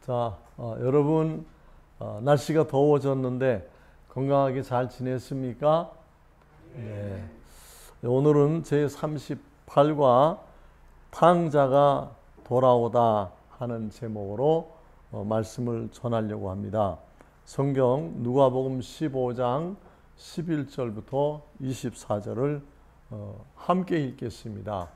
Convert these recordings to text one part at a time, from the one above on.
자, 여러분, 날씨가 더워졌는데 건강하게 잘 지냈습니까? 네. 오늘은 제38과 탕자가 돌아오다 하는 제목으로 말씀을 전하려고 합니다. 성경 누가복음 15장 11절부터 24절을 함께 읽겠습니다.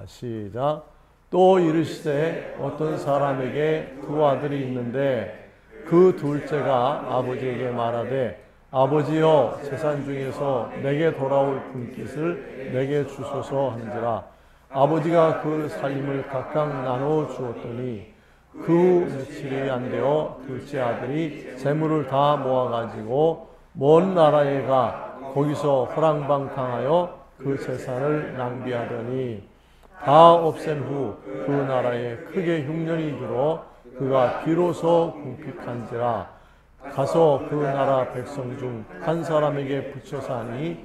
시작. 또 이르시되 어떤 사람에게 두 아들이 있는데 그 둘째가 아버지에게 말하되 아버지여 재산 중에서 내게 돌아올 분깃을 내게 주소서 하는지라. 아버지가 그 살림을 각각 나누어 주었더니 그 며칠이 안 되어 둘째 아들이 재물을 다 모아가지고 먼 나라에 가 거기서 호랑방탕하여 그 재산을 낭비하더니 다 없앤 후 그 나라에 크게 흉년이 들어 그가 비로소 궁핍한지라. 가서 그 나라 백성 중 한 사람에게 붙여 사니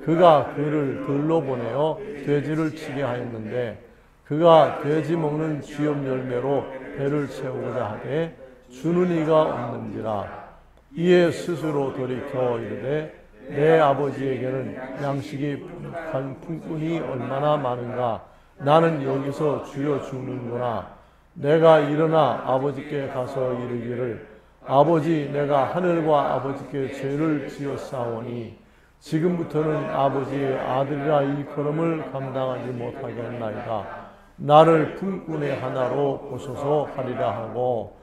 그가 그를 들로 보내어 돼지를 치게 하였는데 그가 돼지 먹는 쥐염 열매로 배를 채우고자 하되 주는 이가 없는지라. 이에 스스로 돌이켜 이르되 내 아버지에게는 양식이 부족한 품꾼이 얼마나 많은가. 나는 여기서 주여 죽는구나. 내가 일어나 아버지께 가서 이르기를 아버지 내가 하늘과 아버지께 죄를 지었사오니 지금부터는 아버지의 아들이라 일컬음을 감당하지 못하겠나이다. 나를 품꾼의 하나로 보소서 하리라 하고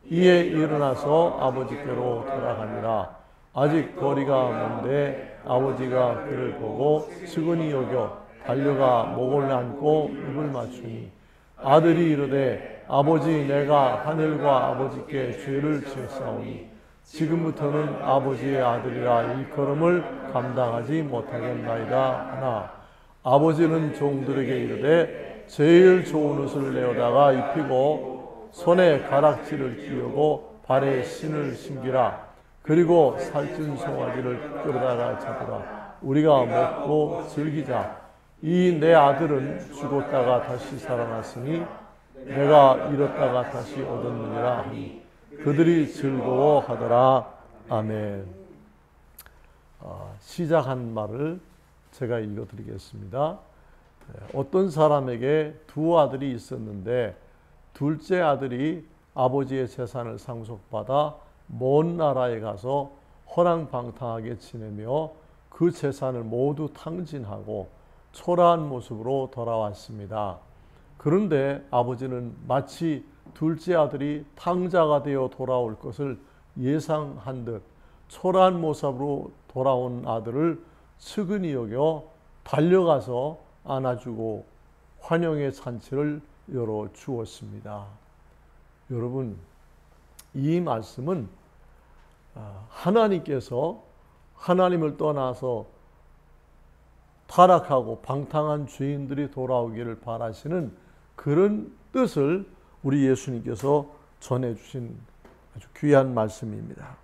이에 일어나서 아버지께로 돌아가니라. 아직 거리가 먼데 아버지가 그를 보고 측은히 여겨 달려가 목을 안고 입을 맞추니 아들이 이르되 아버지 내가 하늘과 아버지께 죄를 지었사오니 지금부터는 아버지의 아들이라 일컬음을 감당하지 못하겠나이다 하나 아버지는 종들에게 이르되 제일 좋은 옷을 내어다가 입히고 손에 가락지를 끼우고 발에 신을 신기라. 그리고 살찐 송아지를 끌어다가 잡으라. 우리가 먹고 즐기자. 이 내 아들은 죽었다가 다시 살아났으니 내가 잃었다가 다시 얻었느니라 하니 그들이 즐거워하더라. 아멘. 시작한 말을 제가 읽어드리겠습니다. 어떤 사람에게 두 아들이 있었는데 둘째 아들이 아버지의 재산을 상속받아 먼 나라에 가서 허랑방탕하게 지내며 그 재산을 모두 탕진하고 초라한 모습으로 돌아왔습니다. 그런데 아버지는 마치 둘째 아들이 탕자가 되어 돌아올 것을 예상한 듯 초라한 모습으로 돌아온 아들을 측은히 여겨 달려가서 안아주고 환영의 잔치를 열어 주었습니다. 여러분, 이 말씀은 하나님께서 하나님을 떠나서 타락하고 방탕한 죄인들이 돌아오기를 바라시는 그런 뜻을 우리 예수님께서 전해주신 아주 귀한 말씀입니다.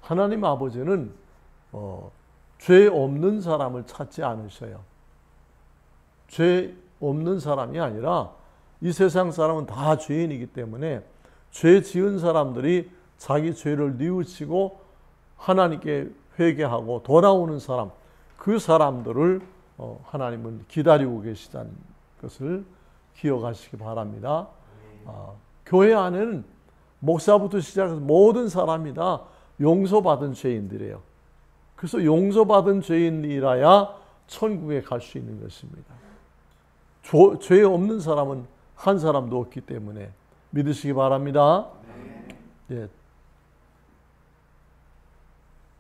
하나님 아버지는 죄 없는 사람을 찾지 않으셔요. 죄 없는 사람이 아니라 이 세상 사람은 다 죄인이기 때문에 죄 지은 사람들이 자기 죄를 뉘우치고 하나님께 회개하고 돌아오는 사람, 그 사람들을 하나님은 기다리고 계시다는 것을 기억하시기 바랍니다. 교회 안에는 목사부터 시작해서 모든 사람이 다 용서받은 죄인들이에요. 그래서 용서받은 죄인이라야 천국에 갈 수 있는 것입니다. 죄 없는 사람은 한 사람도 없기 때문에 믿으시기 바랍니다. 예.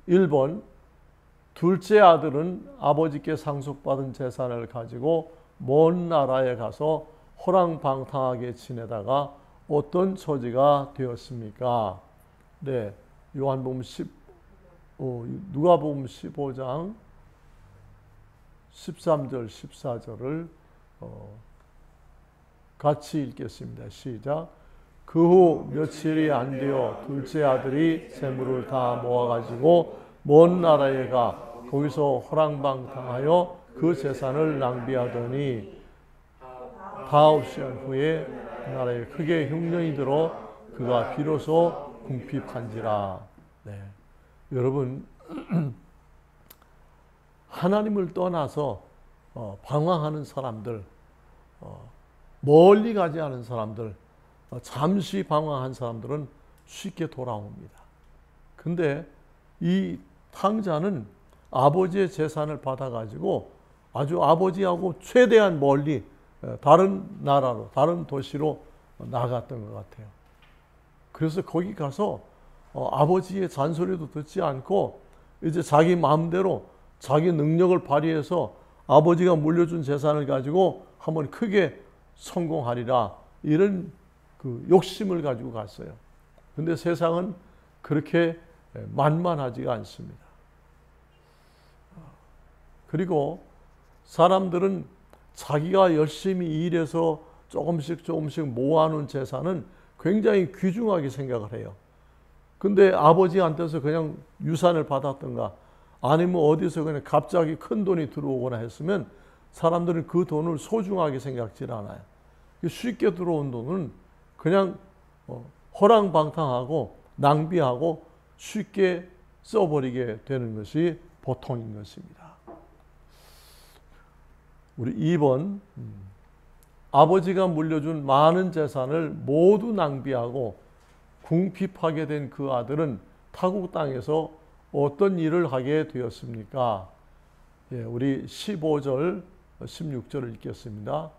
1번 둘째 아들은 아버지께 상속받은 재산을 가지고 먼 나라에 가서 호랑방탕하게 지내다가 어떤 처지가 되었습니까? 네, 누가복음 15장 13절 14절을 같이 읽겠습니다. 시작. 그 후 며칠이 안 되어 둘째 아들이 재물을 다 모아가지고 먼 나라에 가 거기서 호랑방탕하여 그 재산을 낭비하더니 다 없이 한 후에 그 나라에 크게 흉년이 들어 그가 비로소 궁핍한지라. 네. 여러분, 하나님을 떠나서 방황하는 사람들, 멀리 가지 않은 사람들, 잠시 방황한 사람들은 쉽게 돌아옵니다. 근데 이 탕자는 아버지의 재산을 받아가지고 아주 아버지하고 최대한 멀리 다른 나라로, 다른 도시로 나갔던 것 같아요. 그래서 거기 가서 아버지의 잔소리도 듣지 않고 이제 자기 마음대로 자기 능력을 발휘해서 아버지가 물려준 재산을 가지고 한번 크게 성공하리라, 이런 그 욕심을 가지고 갔어요. 근데 세상은 그렇게 만만하지가 않습니다. 그리고 사람들은 자기가 열심히 일해서 조금씩 모아놓은 재산은 굉장히 귀중하게 생각을 해요. 근데 아버지한테서 그냥 유산을 받았던가 아니면 어디서 그냥 갑자기 큰 돈이 들어오거나 했으면 사람들은 그 돈을 소중하게 생각질 않아요. 쉽게 들어온 돈은 그냥 허랑방탕하고 낭비하고 쉽게 써버리게 되는 것이 보통인 것입니다. 우리 2번, 아버지가 물려준 많은 재산을 모두 낭비하고 궁핍하게 된 그 아들은 타국 땅에서 어떤 일을 하게 되었습니까? 예, 우리 15절, 16절을 읽겠습니다.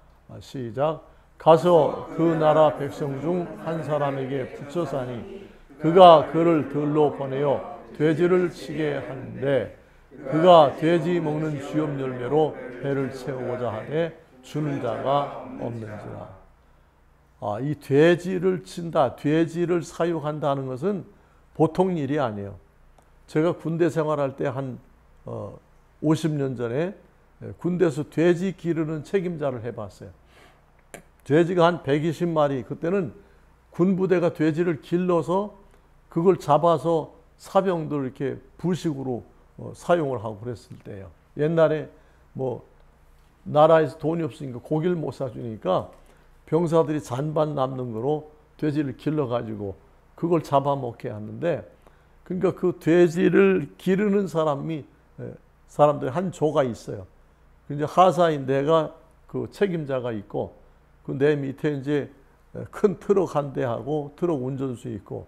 시작. 가서 그 나라 백성 중 한 사람에게 붙여 사니 그가 그를 들로 보내어 돼지를 치게 하는데 그가 돼지 먹는 주염 열매로 배를 채우고자 하되 주는 자가 없는지라. 이 돼지를 친다, 돼지를 사육한다는 것은 보통 일이 아니에요. 제가 군대 생활할 때 한 50년 전에 군대에서 돼지 기르는 책임자를 해봤어요. 돼지가 한 120마리, 그때는 군부대가 돼지를 길러서 그걸 잡아서 사병들 이렇게 부식으로 사용을 하고 그랬을 때예요. 옛날에 뭐 나라에서 돈이 없으니까 고기를 못 사주니까 병사들이 잔반 남는 거로 돼지를 길러가지고 그걸 잡아먹게 하는데, 그러니까 그 돼지를 기르는 사람들이 한 조가 있어요. 이제 하사인 내가 그 책임자가 있고, 그 내 밑에 이제 큰 트럭 한 대하고 트럭 운전수 있고,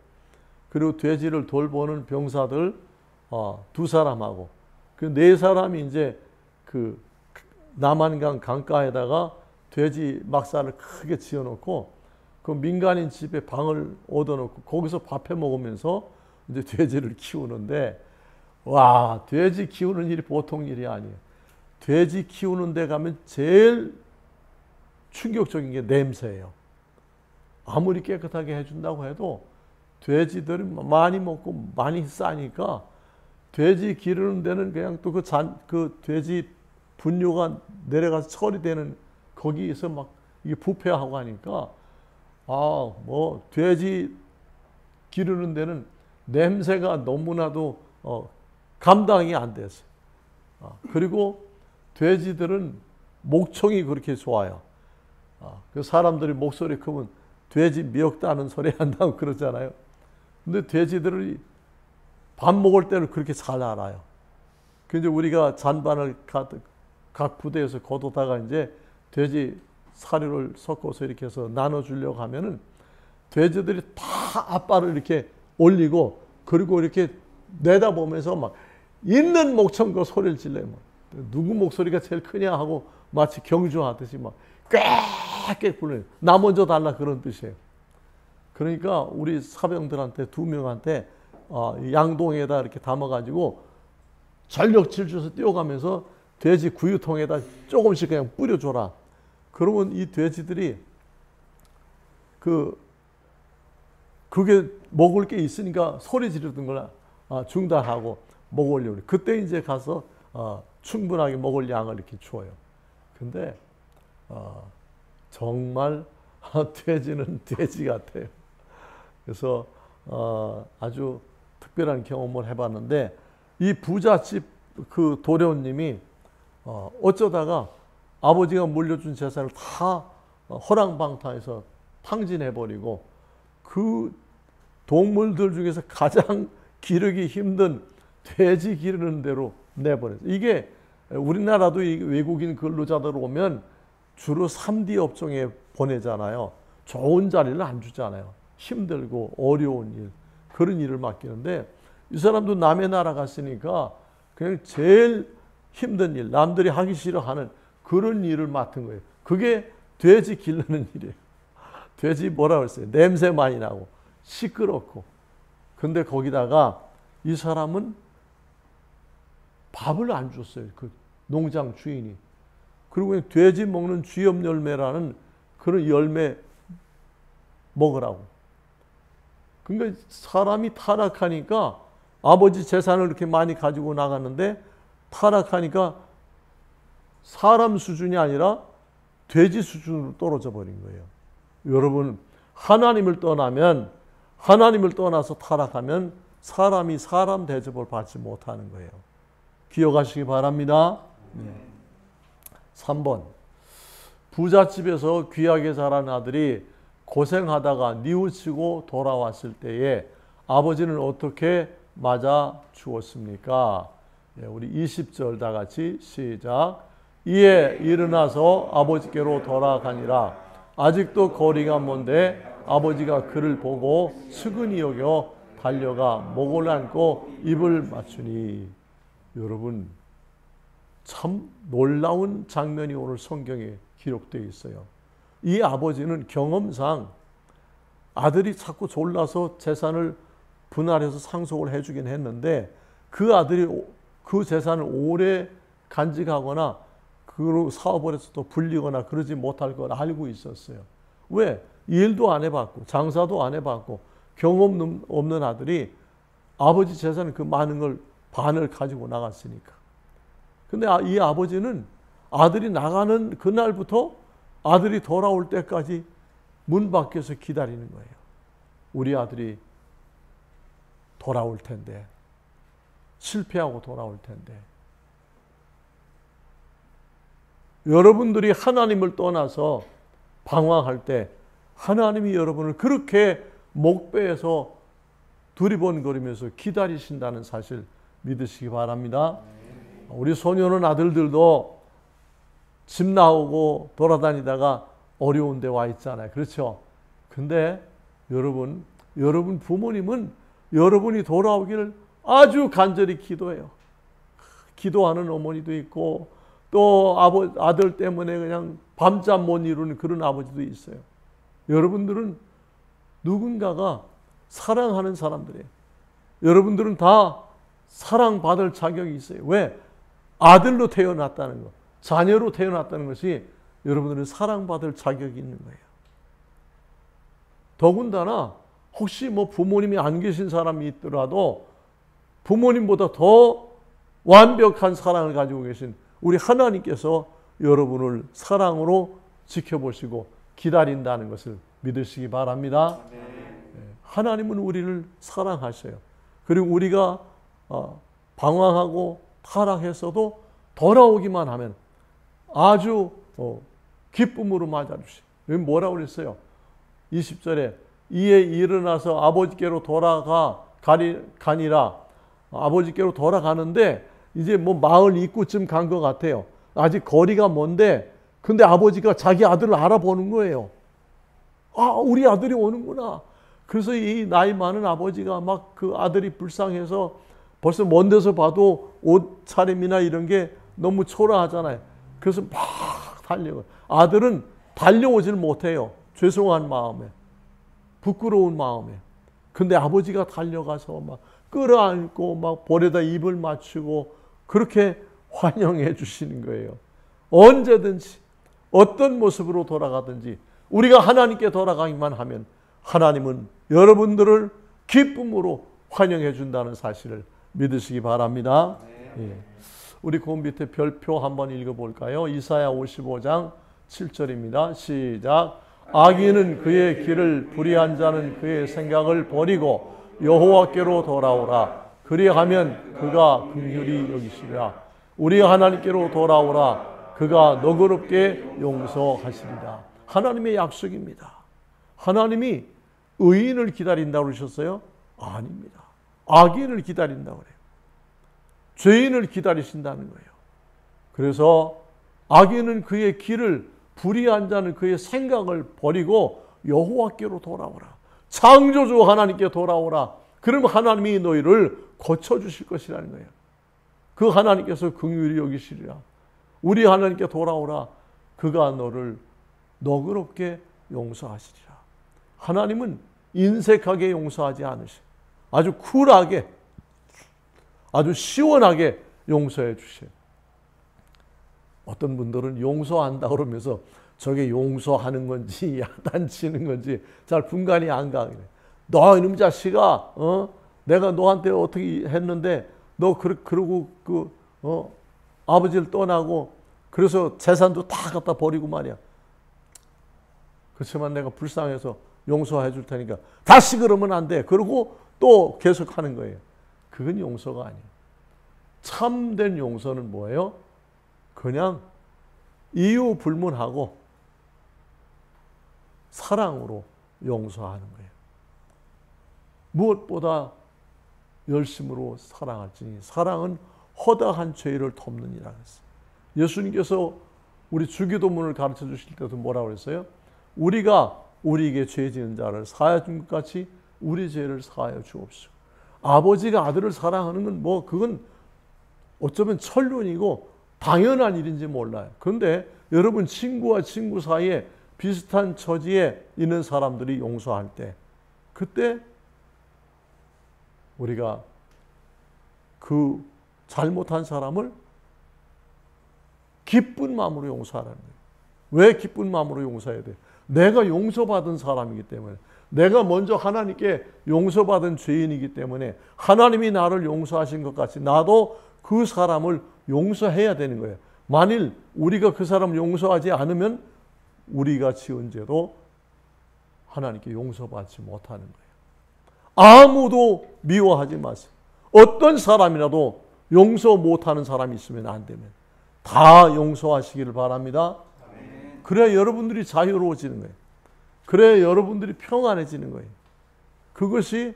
그리고 돼지를 돌보는 병사들 2사람하고, 그 4사람이 이제 그 남한강 강가에다가 돼지 막사를 크게 지어놓고 그 민간인 집에 방을 얻어놓고 거기서 밥해 먹으면서 이제 돼지를 키우는데, 와, 돼지 키우는 일이 보통 일이 아니에요. 돼지 키우는 데 가면 제일 충격적인 게 냄새예요. 아무리 깨끗하게 해준다고 해도 돼지들이 많이 먹고 많이 싸니까 돼지 기르는 데는 그냥 또 그 돼지 분뇨가 내려가서 처리되는 거기에서 막 이게 부패하고 하니까 뭐 돼지 기르는 데는 냄새가 너무나도 감당이 안 됐어요. 그리고 돼지들은 목청이 그렇게 좋아요. 그 사람들이 목소리 크면 돼지 미역다는 소리 한다고 그러잖아요. 근데 돼지들이 밥 먹을 때를 그렇게 잘 알아요. 근데 우리가 잔반을 각 부대에서 거두다가 이제 돼지 사료를 섞어서 이렇게 해서 나눠주려고 하면은 돼지들이 다 앞발을 이렇게 올리고 그리고 이렇게 내다보면서 막 있는 목청과 소리를 질러요. 누구 목소리가 제일 크냐 하고 마치 경주하듯이 막 꽥꽥 불러요. 나 먼저 달라, 그런 뜻이에요. 그러니까 우리 사병들한테 2명한테 양동에다 이렇게 담아가지고 전력 질주해서 뛰어가면서 돼지 구유통에다 조금씩 그냥 뿌려줘라. 그러면 이 돼지들이 그게 먹을 게 있으니까 소리 지르던 걸 중단하고 먹으려고. 그때 이제 가서 충분하게 먹을 양을 이렇게 줘요. 근데 정말 돼지는 돼지 같아요. 그래서 아주 특별한 경험을 해봤는데, 이 부잣집 그 도련님이 어쩌다가 아버지가 물려준 재산을 다 허랑방탕해서 탕진해버리고 그 동물들 중에서 가장 기르기 힘든 돼지 기르는 대로 내보냈어요. 이게 우리나라도 외국인 근로자들 오면 주로 3D 업종에 보내잖아요. 좋은 자리를 안 주잖아요. 힘들고 어려운 일, 그런 일을 맡기는데 이 사람도 남의 나라 갔으니까 그냥 제일 힘든 일, 남들이 하기 싫어하는 그런 일을 맡은 거예요. 그게 돼지 기르는 일이에요. 돼지 뭐라고 했어요? 냄새 많이 나고 시끄럽고. 근데 거기다가 이 사람은 밥을 안 줬어요. 그 농장 주인이. 그리고 돼지 먹는 쥐염 열매라는 그런 열매 먹으라고. 그러니까 사람이 타락하니까 아버지 재산을 이렇게 많이 가지고 나갔는데 타락하니까 사람 수준이 아니라 돼지 수준으로 떨어져 버린 거예요. 여러분, 하나님을 떠나서 타락하면 사람이 사람 대접을 받지 못하는 거예요. 기억하시기 바랍니다. 네. 3번, 부잣집에서 귀하게 자란 아들이 고생하다가 뉘우치고 돌아왔을 때에 아버지는 어떻게 맞아 주었습니까? 네, 우리 20절 다 같이 시작. 이에 일어나서 아버지께로 돌아가니라. 아직도 거리가 먼데 아버지가 그를 보고 측은히 여겨 달려가 목을 안고 입을 맞추니. 여러분, 참 놀라운 장면이 오늘 성경에 기록되어 있어요. 이 아버지는 경험상 아들이 자꾸 졸라서 재산을 분할해서 상속을 해주긴 했는데 그 아들이 그 재산을 오래 간직하거나 그 사업을 해서 또 불리거나 그러지 못할 걸 알고 있었어요. 왜? 일도 안 해봤고 장사도 안 해봤고 경험 없는 아들이 아버지 재산 그 많은 걸 반을 가지고 나갔으니까. 근데 이 아버지는 아들이 나가는 그날부터 아들이 돌아올 때까지 문 밖에서 기다리는 거예요. 우리 아들이 돌아올 텐데, 실패하고 돌아올 텐데. 여러분들이 하나님을 떠나서 방황할 때 하나님이 여러분을 그렇게 목배에서 두리번거리면서 기다리신다는 사실 믿으시기 바랍니다. 우리 소년은 아들들도 집 나오고 돌아다니다가 어려운 데 와 있잖아요. 그렇죠? 근데 여러분 부모님은 여러분이 돌아오기를 아주 간절히 기도해요. 기도하는 어머니도 있고 또 아들 때문에 그냥 밤잠 못 이루는 그런 아버지도 있어요. 여러분들은 누군가가 사랑하는 사람들이에요. 여러분들은 다 사랑받을 자격이 있어요. 왜? 아들로 태어났다는 것, 자녀로 태어났다는 것이 여러분들은 사랑받을 자격이 있는 거예요. 더군다나 혹시 뭐 부모님이 안 계신 사람이 있더라도 부모님보다 더 완벽한 사랑을 가지고 계신 우리 하나님께서 여러분을 사랑으로 지켜보시고 기다린다는 것을 믿으시기 바랍니다. 하나님은 우리를 사랑하셔요. 그리고 우리가 방황하고 타락했어도 돌아오기만 하면 아주 기쁨으로 맞아주시고. 여기 뭐라고 그랬어요? 20절에 이에 일어나서 아버지께로 가니라. 아버지께로 돌아가는데 이제 뭐 마을 입구쯤 간 것 같아요. 아직 거리가 먼데 근데 아버지가 자기 아들을 알아보는 거예요. 아, 우리 아들이 오는구나. 그래서 이 나이 많은 아버지가 막 그 아들이 불쌍해서 벌써 먼 데서 봐도 옷 차림이나 이런 게 너무 초라하잖아요. 그래서 막 달려요. 아들은 달려오질 못해요. 죄송한 마음에, 부끄러운 마음에. 근데 아버지가 달려가서 막 끌어안고 막 볼에다 입을 맞추고 그렇게 환영해 주시는 거예요. 언제든지 어떤 모습으로 돌아가든지 우리가 하나님께 돌아가기만 하면 하나님은 여러분들을 기쁨으로 환영해 준다는 사실을 믿으시기 바랍니다. 예. 우리 그 밑에 별표 한번 읽어볼까요? 이사야 55장 7절입니다. 시작. 악인은 그의 길을 불의한 자는 그의 생각을 버리고 여호와께로 돌아오라. 그리하면 그가 긍휼히 여기시리라. 우리 하나님께로 돌아오라. 그가 너그럽게 용서하시리라. 하나님의 약속입니다. 하나님이 의인을 기다린다고 그러셨어요? 아닙니다. 악인을 기다린다고 그래요. 죄인을 기다리신다는 거예요. 그래서 악인은 그의 길을, 불의한 자는 그의 생각을 버리고 여호와께로 돌아오라. 창조주 하나님께 돌아오라. 그러면 하나님이 너희를 고쳐주실 것이라는 거예요. 그 하나님께서 긍휼히 여기시리라. 우리 하나님께 돌아오라. 그가 너를 너그럽게 용서하시리라. 하나님은 인색하게 용서하지 않으셔. 아주 쿨하게, 아주 시원하게 용서해 주셔요. 어떤 분들은 용서한다 그러면서 저게 용서하는 건지 야단치는 건지 잘 분간이 안 가. 너 이놈 자식아, 내가 너한테 어떻게 했는데 너 그러고 아버지를 떠나고 그래서 재산도 다 갖다 버리고 말이야. 그렇지만 내가 불쌍해서 용서해 줄 테니까 다시 그러면 안 돼. 그러고 또 계속 하는 거예요. 그건 용서가 아니에요. 참된 용서는 뭐예요? 그냥 이유 불문하고 사랑으로 용서하는 거예요. 무엇보다 열심으로 사랑할지니 사랑은 허다한 죄를 덮느니라 했어요. 예수님께서 우리 주기도문을 가르쳐 주실 때도 뭐라고 그랬어요? 우리가 우리에게 죄 지은 자를 사하여 준 것 같이 우리 죄를 사하여 주옵시고. 아버지가 아들을 사랑하는 건 뭐 그건 어쩌면 천륜이고 당연한 일인지 몰라요. 그런데 여러분 친구와 친구 사이에 비슷한 처지에 있는 사람들이 용서할 때 그때 우리가 그 잘못한 사람을 기쁜 마음으로 용서하라는 거예요. 왜 기쁜 마음으로 용서해야 돼? 내가 용서받은 사람이기 때문에, 내가 먼저 하나님께 용서받은 죄인이기 때문에 하나님이 나를 용서하신 것 같이 나도 그 사람을 용서해야 되는 거예요. 만일 우리가 그 사람을 용서하지 않으면 우리가 지은 죄도 하나님께 용서받지 못하는 거예요. 아무도 미워하지 마세요. 어떤 사람이라도 용서 못하는 사람이 있으면 안 되면 다 용서하시기를 바랍니다. 그래야 여러분들이 자유로워지는 거예요. 그래야 여러분들이 평안해지는 거예요. 그것이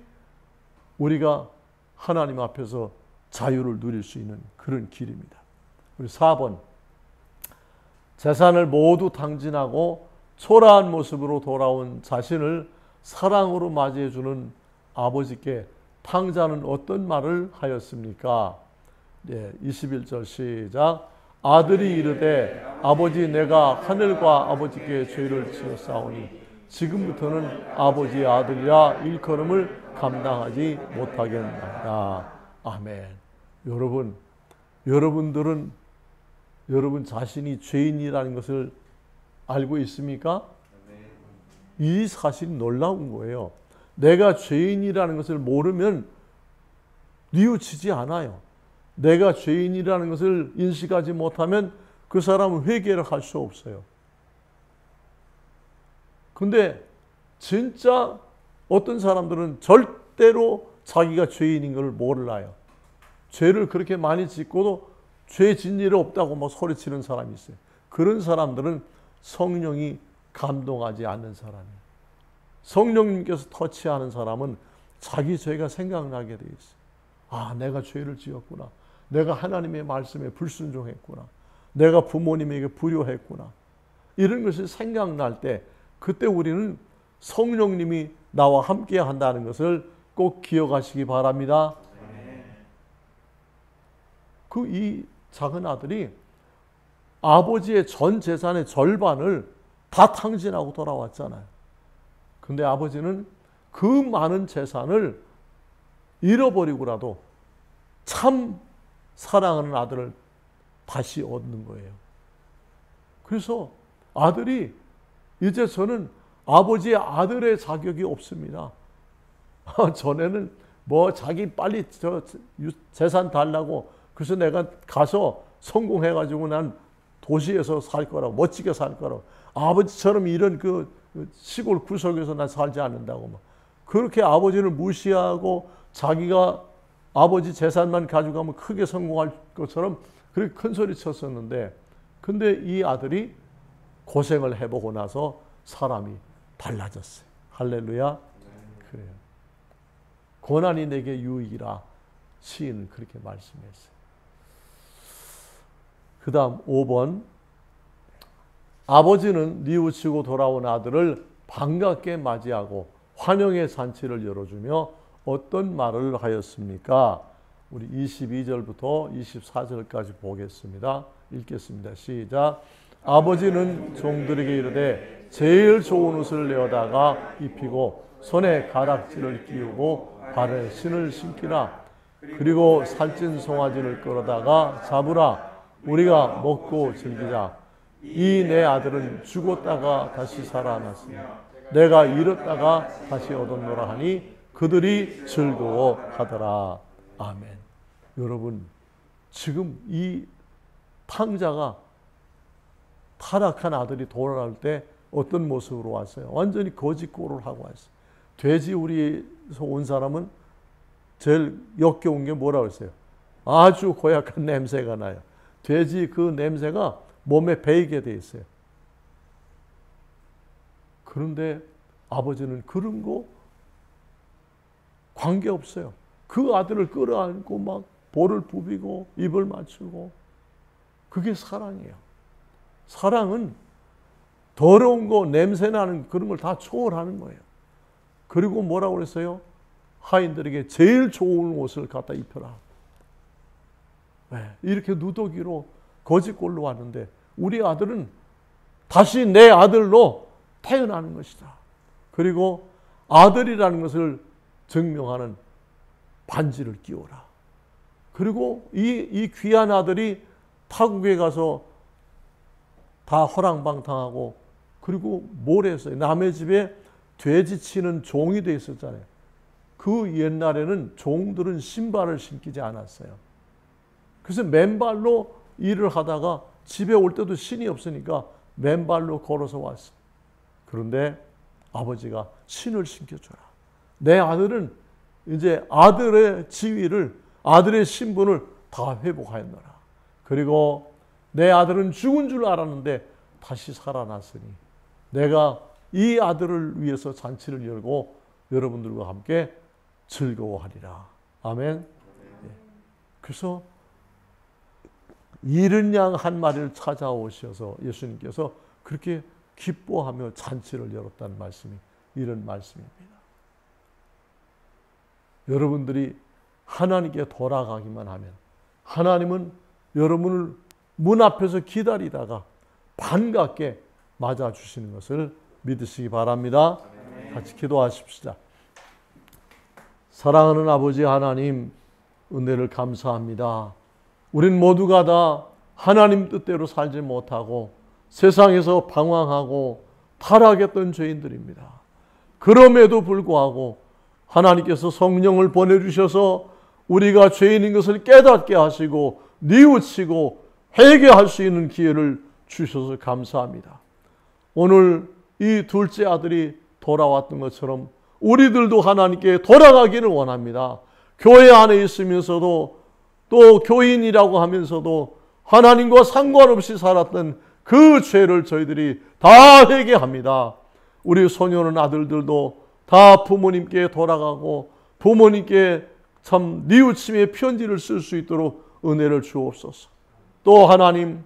우리가 하나님 앞에서 자유를 누릴 수 있는 그런 길입니다. 우리 4번, 재산을 모두 탕진하고 초라한 모습으로 돌아온 자신을 사랑으로 맞이해주는 아버지께 탕자는 어떤 말을 하였습니까? 21절 시작. 아들이 이르되 아버지 내가 하늘과 아버지께 죄를 지었사오니 지금부터는 아버지의 아들이라 일컬음을 감당하지 못하겠나이다. 아멘. 여러분들은 여러분 자신이 죄인이라는 것을 알고 있습니까? 이 사실이 놀라운 거예요. 내가 죄인이라는 것을 모르면 뉘우치지 않아요. 내가 죄인이라는 것을 인식하지 못하면 그 사람은 회개를 할 수 없어요. 근데 진짜 어떤 사람들은 절대로 자기가 죄인인 걸 몰라요. 죄를 그렇게 많이 짓고도 죄 진 일 없다고 뭐 소리치는 사람이 있어요. 그런 사람들은 성령이 감동하지 않는 사람이에요. 성령님께서 터치하는 사람은 자기 죄가 생각나게 돼 있어요. 아, 내가 죄를 지었구나. 내가 하나님의 말씀에 불순종했구나. 내가 부모님에게 불효했구나. 이런 것이 생각날 때 그때 우리는 성령님이 나와 함께 한다는 것을 꼭 기억하시기 바랍니다. 그 이 작은 아들이 아버지의 전 재산의 절반을 다 탕진하고 돌아왔잖아요. 근데 아버지는 그 많은 재산을 잃어버리고라도 참 사랑하는 아들을 다시 얻는 거예요. 그래서 아들이 이제 저는 아버지의 아들의 자격이 없습니다. 전에는 뭐 자기 빨리 저 재산 달라고 그래서 내가 가서 성공해가지고 난 도시에서 살 거라고 멋지게 살 거라고 아버지처럼 이런 그 시골 구석에서 난 살지 않는다고 막 그렇게 아버지를 무시하고 자기가 아버지 재산만 가져가면 크게 성공할 것처럼 그렇게 큰 소리 쳤었는데 근데 이 아들이 고생을 해보고 나서 사람이 달라졌어요. 할렐루야. 그래요. 고난이 내게 유익이라 시인은 그렇게 말씀했어요. 그 다음 5번. 아버지는 뉘우치고 돌아온 아들을 반갑게 맞이하고 환영의 잔치를 열어주며 어떤 말을 하였습니까? 우리 22절부터 24절까지 보겠습니다. 읽겠습니다. 시작. 아버지는 종들에게 이르되 제일 좋은 옷을 내어다가 입히고 손에 가락지를 끼우고 발에 신을 신기라. 그리고 살찐 송아지를 끌어다가 잡으라. 우리가 먹고 즐기자. 이 내 아들은 죽었다가 다시 살아났으니 내가 잃었다가 다시 얻었노라 하니 그들이 즐거워하더라. 아멘. 여러분, 지금 이 탕자가 타락한 아들이 돌아올 때 어떤 모습으로 왔어요? 완전히 거짓골을 하고 왔어요. 돼지우리에서 온 사람은 제일 역겨운 게 뭐라고 했어요? 아주 고약한 냄새가 나요. 돼지 그 냄새가 몸에 배이게 돼 있어요. 그런데 아버지는 그런 거 관계없어요. 그 아들을 끌어안고 막 볼을 부비고 입을 맞추고, 그게 사랑이에요. 사랑은 더러운 거, 냄새나는 그런 걸 다 초월하는 거예요. 그리고 뭐라고 그랬어요? 하인들에게 제일 좋은 옷을 갖다 입혀라. 네, 이렇게 누더기로 거짓골로 왔는데 우리 아들은 다시 내 아들로 태어나는 것이다. 그리고 아들이라는 것을 증명하는 반지를 끼워라. 그리고 이 귀한 아들이 타국에 가서 다 허랑방탕하고, 그리고 뭘 했어요? 남의 집에 돼지 치는 종이 돼 있었잖아요. 그 옛날에는 종들은 신발을 신기지 않았어요. 그래서 맨발로 일을 하다가 집에 올 때도 신이 없으니까 맨발로 걸어서 왔어. 그런데 아버지가 신을 신겨줘라. 내 아들은 이제 아들의 지위를, 아들의 신분을 다 회복하였노라. 그리고 내 아들은 죽은 줄 알았는데 다시 살아났으니 내가 이 아들을 위해서 잔치를 열고 여러분들과 함께 즐거워하리라. 아멘. 그래서 잃은 양 한 마리를 찾아오셔서 예수님께서 그렇게 기뻐하며 잔치를 열었다는 말씀이 이런 말씀입니다. 여러분들이 하나님께 돌아가기만 하면 하나님은 여러분을 문 앞에서 기다리다가 반갑게 맞아주시는 것을 믿으시기 바랍니다. 같이 기도하십시다. 사랑하는 아버지 하나님, 은혜를 감사합니다. 우린 모두가 다 하나님 뜻대로 살지 못하고 세상에서 방황하고 타락했던 죄인들입니다. 그럼에도 불구하고 하나님께서 성령을 보내주셔서 우리가 죄인인 것을 깨닫게 하시고 뉘우치고 회개할 수 있는 기회를 주셔서 감사합니다. 오늘 이 둘째 아들이 돌아왔던 것처럼 우리들도 하나님께 돌아가기를 원합니다. 교회 안에 있으면서도 또 교인이라고 하면서도 하나님과 상관없이 살았던 그 죄를 저희들이 다 회개합니다. 우리 소년은 아들들도 다 부모님께 돌아가고 부모님께 참 뉘우침의 편지를 쓸 수 있도록 은혜를 주옵소서. 또 하나님,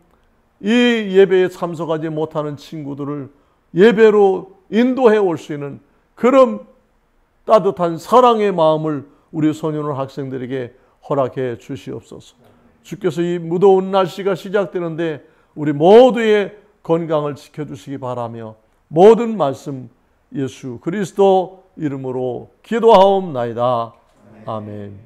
이 예배에 참석하지 못하는 친구들을 예배로 인도해 올 수 있는 그런 따뜻한 사랑의 마음을 우리 소년원 학생들에게 허락해 주시옵소서. 주께서 이 무더운 날씨가 시작되는데 우리 모두의 건강을 지켜주시기 바라며 모든 말씀 예수 그리스도 이름으로 기도하옵나이다. 아멘.